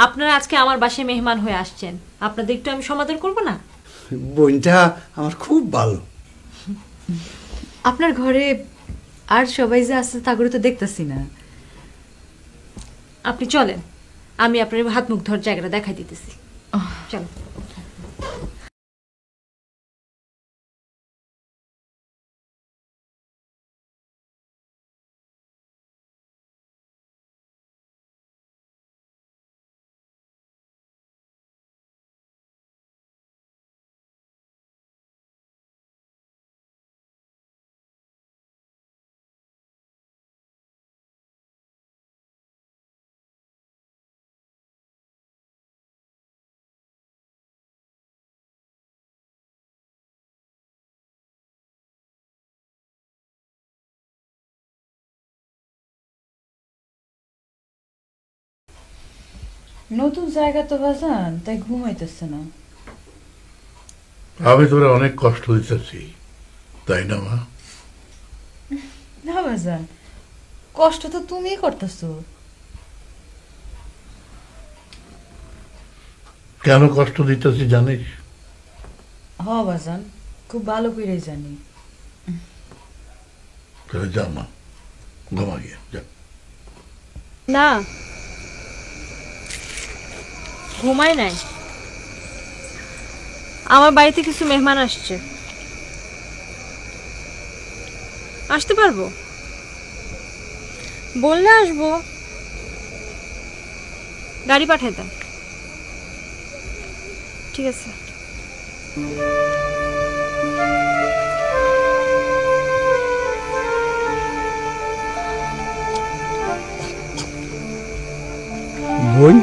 আপনারা আজকে আমার বাসায় মেহমান হয়ে আসছেন, আপনাদের একটু আমি সমাদর করব না? বোনটা আমার খুব ভালো। আপনার ঘরে আর সবাই যে আছে তা করে তো দেখতেছি না। আপনি চলেন, আমি আপনার হাত মুখ ধর জায়গাটা দেখাই দিতেছি। চলো। নতুন জায়গা তো বাজান, তাই ঘুমাইতেছে না। আমি তোরা অনেক কষ্ট দিতেছি, তাই না মা? না বাজান, কষ্ট তো তুমিই করতেছো। কেন কষ্ট দিতেছি জানিস? হ বাজান, খুব ভালো করে জানি। তাহলে যা মা, ঘুমা গিয়ে যা। না, ঘুমাই নাই। আমার বাড়িতে কিছু মেহমান আসছে। আসতে পারবো? বললে আসবো। গাড়ি পাঠাই দাও। ঠিক আছে। বোন,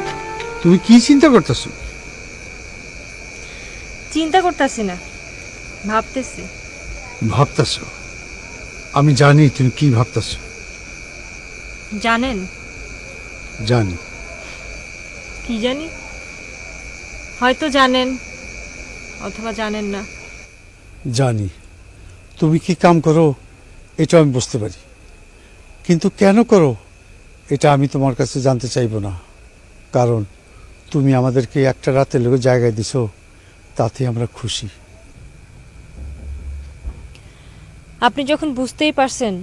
তুমি কি চিন্তা করতেছো? চিন্তা করতেছি না, ভাবতেছি। ভাবতেছো? আমি জানি তুমি কি ভাবতেছো। জানেন? জানি। কি জানি? হয়তো জানেন অথবা জানেন না। জানি তুমি কি কাম করো এটা আমি বুঝতে পারি, কিন্তু কেন করো এটা আমি তোমার কাছে জানতে চাইবো না। কারণ তুমি আমাদেরকে একটা রাতের লোক জায়গায় দিছো, তাতে আমরা খুশি। আপনি যখন বুঝতেই পারছেন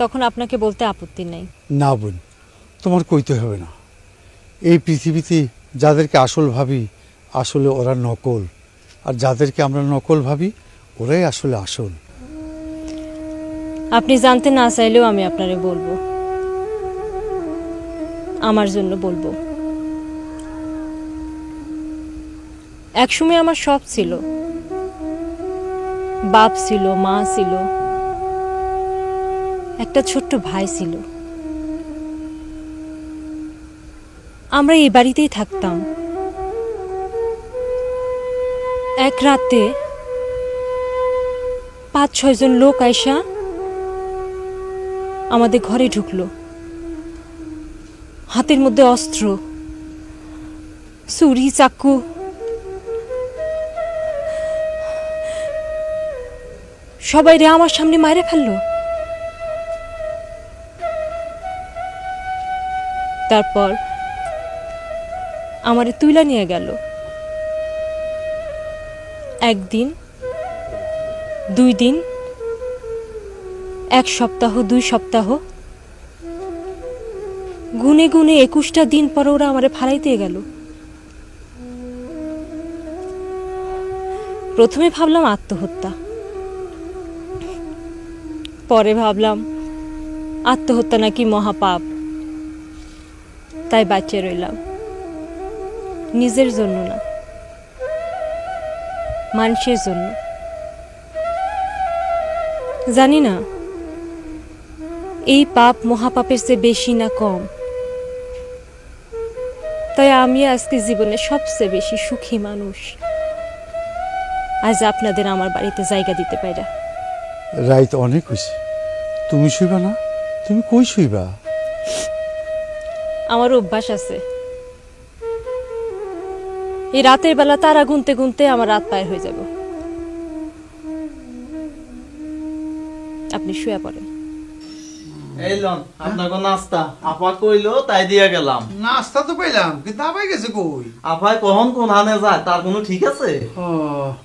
তখন আপনাকে বলতে আপত্তি নাই। না বোন, তোমার কইতে হবে না। এই পৃথিবীতে যাদেরকে আসল ভাবি আসলে ওরা নকল, আর যাদেরকে আমরা নকল ভাবি ওরাই আসলে আসল। আপনি জানতে না চাইলেও আমি আপনারে বলবো, আমার জন্য বলবো। একসময় আমার সব ছিল, বাপ ছিল, মা ছিল, একটা ছোট্ট ভাই ছিল। আমরা এই বাড়িতেই থাকতাম। এক রাতে 5-6 জন লোক আইসা আমাদের ঘরে ঢুকলো, হাতের মধ্যে অস্ত্র, ছুরি, চাকু। সবাই রে আমার সামনে মাইরে ফেললো। তারপর আমারে তুইলা নিয়ে গেল। একদিন, 2 দিন, 1 সপ্তাহ, 2 সপ্তাহ, গুনে গুনে 21টা দিন পর ওরা আমারে ফালাইতে গেল। প্রথমে ভাবলাম আত্মহত্যা, পরে ভাবলাম আত্মহত্যা নাকি মহাপাপ, তাই বাঁচে রইলাম। নিজের জন্য না, মানুষের জন্য। জানি না এই পাপ মহাপাপের চেয়ে বেশি না কম, তাই আমি আজকে জীবনে সবচেয়ে বেশি সুখী মানুষ। আজ আপনাদের আমার বাড়িতে জায়গা দিতে পাইরা। রাইত অনেক হয়েছে, তুমি শুইবা না? তুমি কই শুইবা? আমার অভ্যাস আছে, এই রাতের বেলা তারা গুনতে গুনতে আমার রাত পার হয়ে যাব। আপনি শুয়ে পড়েন। এই লন আপনাকে নাস্তা। আপা কইলো তাই দিয়া গেলাম। নাস্তা তো পাইলাম, কিন্তু আপাই গেছে কই? আপাই কখন কোন হানে যায় তার কোনো ঠিক আছে?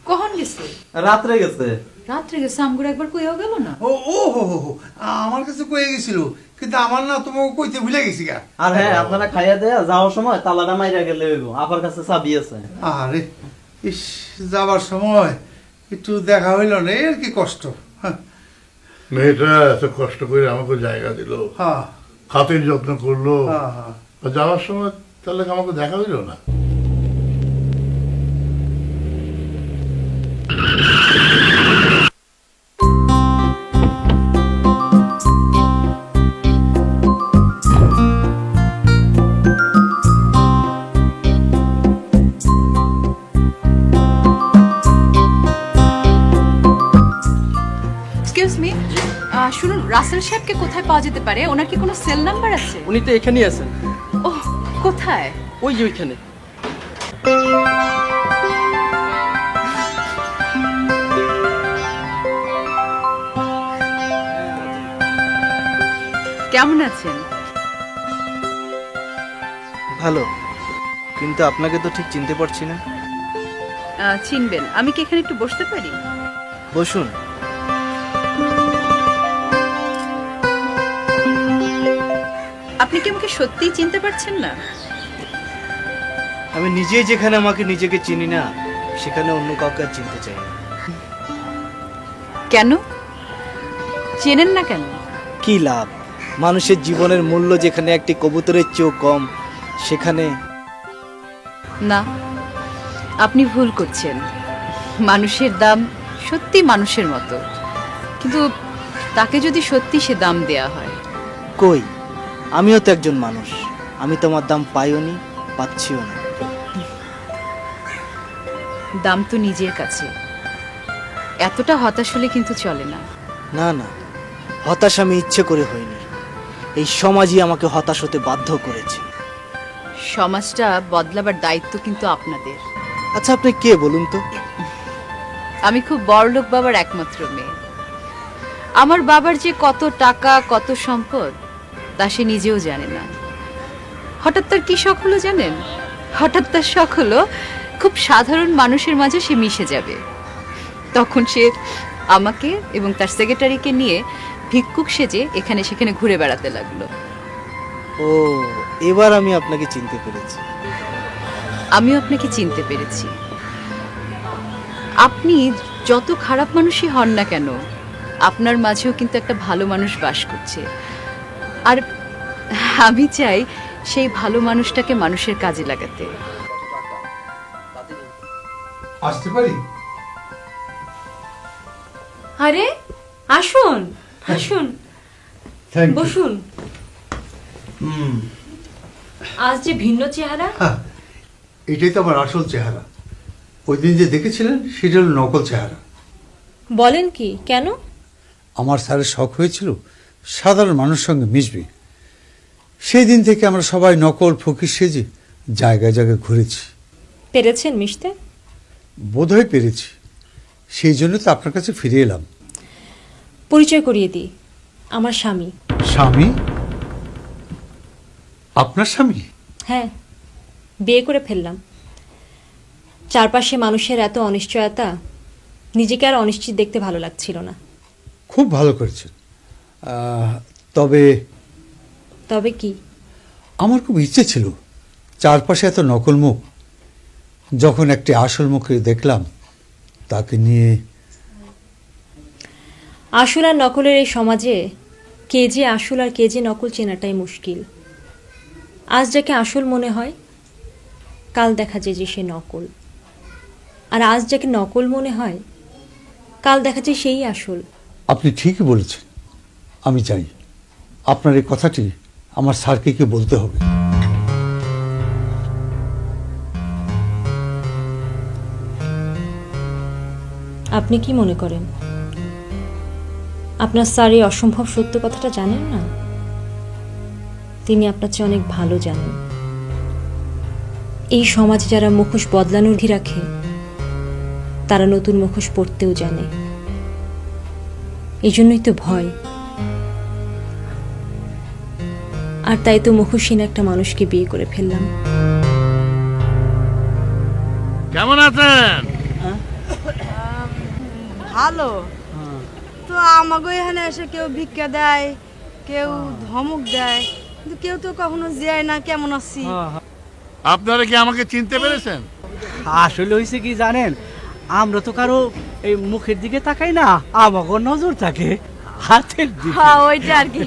কখন গেছে? রাত্রে গেছে। রাত্রে গেছে? আমগুলো একবার কইও গেল না? ও ও হো হো হো, আমার কাছে কয়ে গেছিল, কিন্তু আমার না তোমাকে কইতে ভুলে গেছি গা। আর হ্যাঁ, আপনারা খাইয়া দেয়া যাওয়ার সময় তালাটা মাইরা গেলে হইব। আপার কাছে চাবি আছে। আরে ইস, যাবার সময় একটু দেখা হইল না, এর কি কষ্ট। মেয়েটা এত কষ্ট করে আমাকে জায়গা দিল, খাতির যত্ন করলো, যাওয়ার সময় তাহলে আমাকে দেখা হইল না। শুনুন, রাসেল সাহেবকে কোথায় পাওয়া যেতে পারে? ওনার কি কোনো সেল নাম্বার আছে? উনি তো এখানেই আছেন। ও, কোথায়? ওই যে ওইখানে। কেমন আছেন? ভালো, কিন্তু আপনাকে তো ঠিক চিনতে পারছি না। চিনবেন, আমি কি এখানে একটু বসতে পারি? বসুন। আপনি কি আমাকে সত্যিই চিনতে পারছেন না? আমি নিজেই যেখানে আমাকে নিজেকে চিনি না, সেখানে অন্য কাউকে আর চিনতে চাই না। কেন চেনেন না কেন? কি লাভ? মানুষের জীবনের মূল্য যেখানে একটি কবুতরের চেয়েও কম, সেখানে। না, আপনি ভুল করছেন। মানুষের দাম সত্যি মানুষের মতো, কিন্তু তাকে যদি সত্যি সে দাম দেয়া হয়। কই, আমিও তো একজন মানুষ, আমি তোমার দাম পাইও নি, পাচ্ছিও না। দাম তো নিজের কাছে। এতটা হতাশ হলে কিন্তু চলে না। না না, হতাশ আমি ইচ্ছে করে হইনি, এই সমাজই আমাকে হতাশ হতে বাধ্য করেছে। সমাজটা বদলাবার দায়িত্ব কিন্তু আপনাদের। আচ্ছা, আপনি কে বলুন তো? আমি খুব বড়লোক বাবার একমাত্র মেয়ে। আমার বাবার যে কত টাকা, কত সম্পদ, তা সে নিজেও জানে না। হঠাৎ তার কি শখ হলো জানেন? হঠাৎ তার শখ হলো খুব সাধারণ মানুষের মাঝে সে মিশে যাবে। তখন সে আমাকে এবং তার সেক্রেটারিকে নিয়ে ভিক্ষুক সেজে এখানে সেখানে ঘুরে বেড়াতে লাগলো। ও, এবার আমি আপনাকে চিনতে পেরেছি। আমিও আপনাকে চিনতে পেরেছি। আপনি যত খারাপ মানুষই হন না কেন, আপনার মাঝেও কিন্তু একটা ভালো মানুষ বাস করছে। আর আমি চাই সেই ভালো মানুষটাকে মানুষের কাজে লাগাতে। আসতে পারি? আরে আসুন আসুন, বসুন। আজ যে ভিন্ন চেহারা। এটাই তো আমার আসল চেহারা। ওই দিন যে দেখেছিলেন সেটা হলো নকল চেহারা। বলেন কি? কেন? আমার স্যারের শখ হয়েছিল সাধারণ মানুষের সঙ্গে মিশবে। সেই দিন থেকে আমরা সবাই নকল ফকির সেজে জায়গায় জায়গায় ঘুরেছি। পেরেছেন মিশতে? বোধহয় পেরেছি, সেই জন্য তো আপনার কাছে ফিরে এলাম। পরিচয় করিয়ে দিই, আমার স্বামী। স্বামী? আপনার স্বামী? হ্যাঁ, বিয়ে করে ফেললাম। চারপাশে মানুষের এত অনিশ্চয়তা, নিজেকে আর অনিশ্চিত দেখতে ভালো লাগছিল না। খুব ভালো করেছেন। তবে তবে কি? আমার খুব ইচ্ছে ছিল, চারপাশে এত নকল মুখ, যখন একটি আসল মুখে দেখলাম তাকে নিয়ে। আসল আর নকলের এই সমাজে কে যে আসল আর কে যে নকল চেনাটাই মুশকিল। আজ যাকে আসল মনে হয়, কাল দেখা যায় যে সে নকল। আর আজ যাকে নকল মনে হয়, কাল দেখা যায় সেই আসল। আপনি ঠিকই বলেছেন। আমি চাই আপনার এই কথাটি আমার স্যারকে কি বলতে হবে। আপনি কি মনে করেন আপনার স্যার এই অসম্ভব সত্য কথাটা জানেন না? তিনি আপনার চেয়ে অনেক ভালো জানেন। এই সমাজে যারা মুখোশ বদলানোর ধি রাখে, তারা নতুন মুখোশ পরতেও জানে। এই জন্যই তো ভয়। আর তাই তো মুখোশহীন একটা মানুষকে বিয়ে করে ফেললাম। কেমন আছেন? ভালো তো। আমাকে এখানে এসে কেউ ভিক্ষা দেয়, কেউ ধমক দেয়, কিন্তু কেউ তো কখনো যায় না কেমন আছি। আপনারা কি আমাকে চিনতে পেরেছেন? আসলে হয়েছে কি জানেন, আমরা তো কারো এই মুখের দিকে তাকাই না, আমাকে নজর থাকে হাতের দিকে। ওইটা আর কি।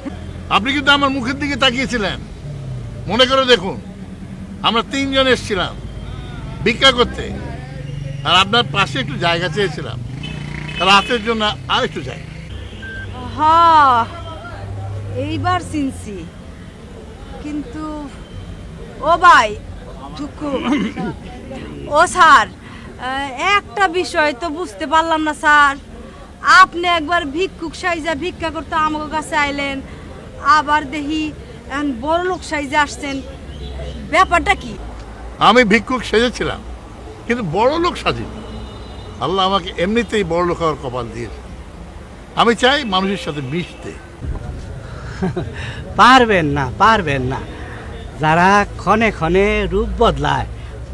আপনি কিন্তু আমার মুখের দিকে তাকিয়েছিলেন। মনে করে দেখুন, আমরা তিনজন এসেছিলাম ভিক্ষা করতে, আর আপনার পাশে একটু জায়গা চেয়েছিলাম রাতের জন্য, আর একটু জায়গা। হ্যাঁ, এইবার চিনছি। কিন্তু ও ভাই ও স্যার, একটা বিষয় তো বুঝতে পারলাম না স্যার। আপনি একবার ভিক্ষুক সাইজা ভিক্ষা করতে আমাকে কাছে আইলেন, আবার দেখি বড় লোক সাইজে আসছেন, ব্যাপারটা কি? আমি ভিক্ষুক সেজেছিলাম, কিন্তু বড় লোক সাজিনি। আল্লাহ আমাকে এমনিতেই বড় লোক হওয়ার কপাল দিয়েছে। আমি চাই মানুষের সাথে মিশতে। পারবেন না। যারা ক্ষণে ক্ষণে রূপ বদলায়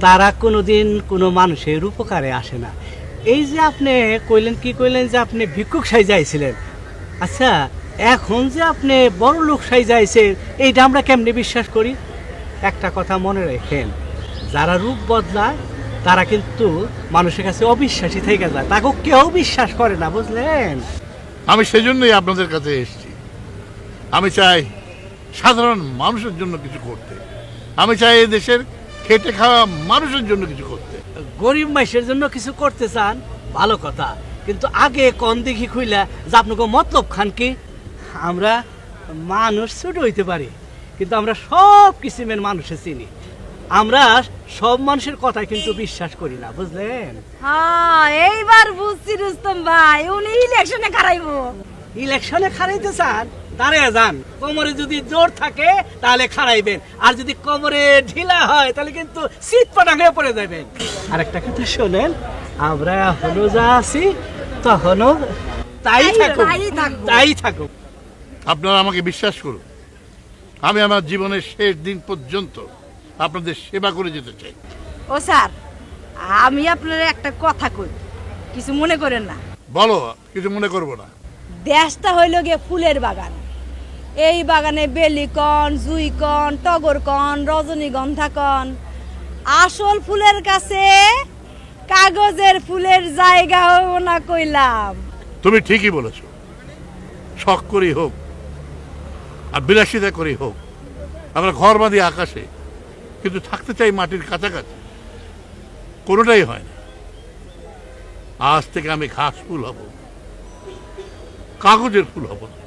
তারা কোনোদিন কোনো মানুষের উপকারে আসে না। এই যে আপনি কইলেন যে আপনি ভিক্ষুক সাইজাইছিলেন, আচ্ছা এখন যে আপনি বড় লোক সাইজাইছেন এইটা আমরা কেমনে বিশ্বাস করি? একটা কথা মনে রাখেন, যারা রূপ বদলায় তারা কিন্তু মানুষের কাছে অবিশ্বাসী থেকে যায়, তাকে কেউ বিশ্বাস করে না, বুঝলেন? আমি সেজন্যই আপনাদের কাছে এসেছি। আমি চাই সাধারণ মানুষের জন্য কিছু করতে। আমি চাই এই দেশের খেটে খাওয়া মানুষের জন্য কিছু করতে। গরিব মানুষের জন্য কিছু করতে চান, ভালো কথা, কিন্তু আগে কন দেখি খুইলা যে আপনাকে মতলব খান কি? আমরা মানুষ ছোট হইতে পারি, কিন্তু আমরা সব কিসিমের মানুষের চিনি। আমরা সব মানুষের কথা কিন্তু বিশ্বাস করি না, বুঝলেন? হ্যাঁ, এইবার বুঝছি রুস্তম ভাই, উনি ইলেকশনে খারাইবো। ইলেকশনে খারাইতে চান? দাঁড়িয়ে যান, কোমরে যদি জোর থাকে তাহলে খারাইবেন, আর যদি কোমরে ঢিলা হয় তাহলে কিন্তু শীত পাটাঙ্গে পড়ে যাবেন। আর একটা কথা শোনেন, আমরা এখনো যা আছি তখনও তাই থাকুক। আপনারা আমাকে বিশ্বাস করুন, আমি আমার জীবনের শেষ দিন পর্যন্ত আপনাদের সেবা করে যেতে চাই। ও স্যার, আমি আপনার একটা কথা কই, কিছু মনে করেন না। বলো, কিছু মনে করবো না। দেশটা হইল গিয়ে ফুলের বাগান। এই বাগানে বেলি কন, জুই কন, টগর কন, রজনীগন্ধা কন। আসল ফুলের কাছে কাগজের ফুলের জায়গা হইব না কইলাম। তুমি ঠিকই বলেছ। শখ করেই হোক আর বিলাসিতা করেই হোক, আমরা ঘর বাঁধি আকাশে, কিন্তু থাকতে চাই মাটির কাছাকাছি। কোনোটাই হয় না। আজ থেকে আমি ঘাস ফুল হব, কাগজের ফুল হব না।